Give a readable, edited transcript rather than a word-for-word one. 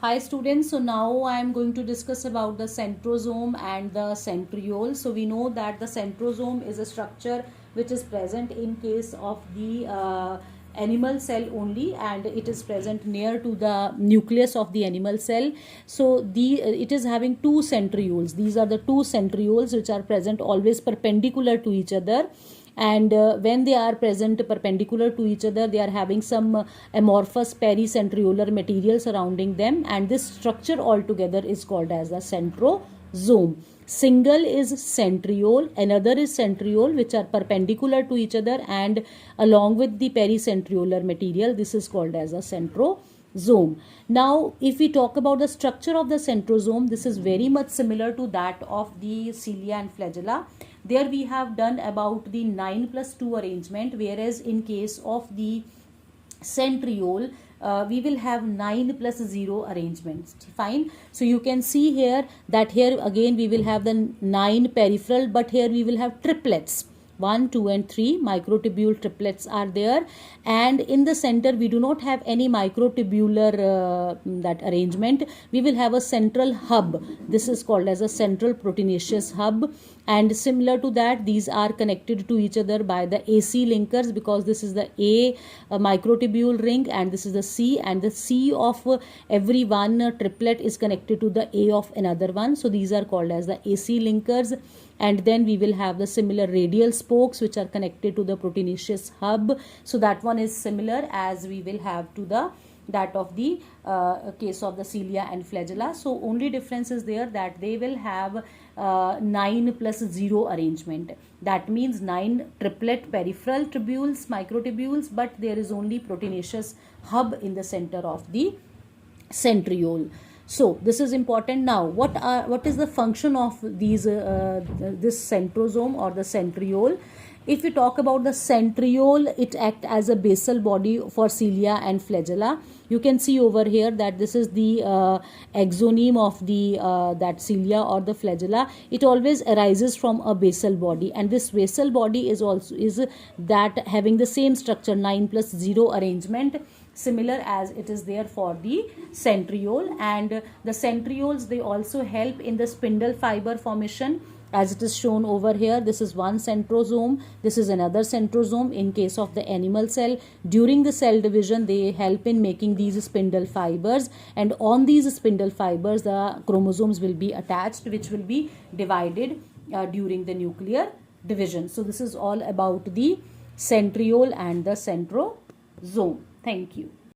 Hi students, so now I am going to discuss about the centrosome and the centriole. So we know that the centrosome is a structure which is present in case of the animal cell only, and it is present near to the nucleus of the animal cell. So it is having two centrioles. These are the two centrioles which are present always perpendicular to each other, and when they are present perpendicular to each other, they are having some amorphous pericentriolar material surrounding them, and this structure altogether is called as a centrosome. Single is centriole, another is centriole, which are perpendicular to each other, and along with the pericentriolar material, this is called as a centrosome. Now if we talk about the structure of the centrosome, this is very much similar to that of the cilia and flagella. There we have done about the 9+2 arrangement, whereas in case of the centriole we will have 9+0 arrangements. Fine. So you can see here that here again we will have the 9 peripheral, but here we will have triplets. 1, 2 and 3 microtubule triplets are there, and in the center we do not have any microtubular that arrangement. We will have a central hub. This is called as a central proteinaceous hub, and similar to that, these are connected to each other by the AC linkers, because this is the A microtubule ring and this is the C, and the C of every one triplet is connected to the A of another one. So these are called as the AC linkers. And then we will have the similar radial spokes which are connected to the proteinaceous hub. So that one is similar as we will have to that of the case of the cilia and flagella. So only difference is there that they will have 9+0 arrangement. That means 9 triplet peripheral tubules, microtubules, but there is only proteinaceous hub in the center of the centriole. So this is important. Now what is the function of these this centrosome or the centriole? If we talk about the centriole, it acts as a basal body for cilia and flagella. You can see over here that this is the exoneme of the that cilia or the flagella. It always arises from a basal body, and this basal body is that having the same structure, 9+0 arrangement, similar as it is there for the centriole. And the centrioles, they also help in the spindle fiber formation, as it is shown over here. This is one centrosome, this is another centrosome. In case of the animal cell, during the cell division, they help in making these spindle fibers, and on these spindle fibers the chromosomes will be attached, which will be divided during the nuclear division. So this is all about the centriole and the centrosome. Thank you.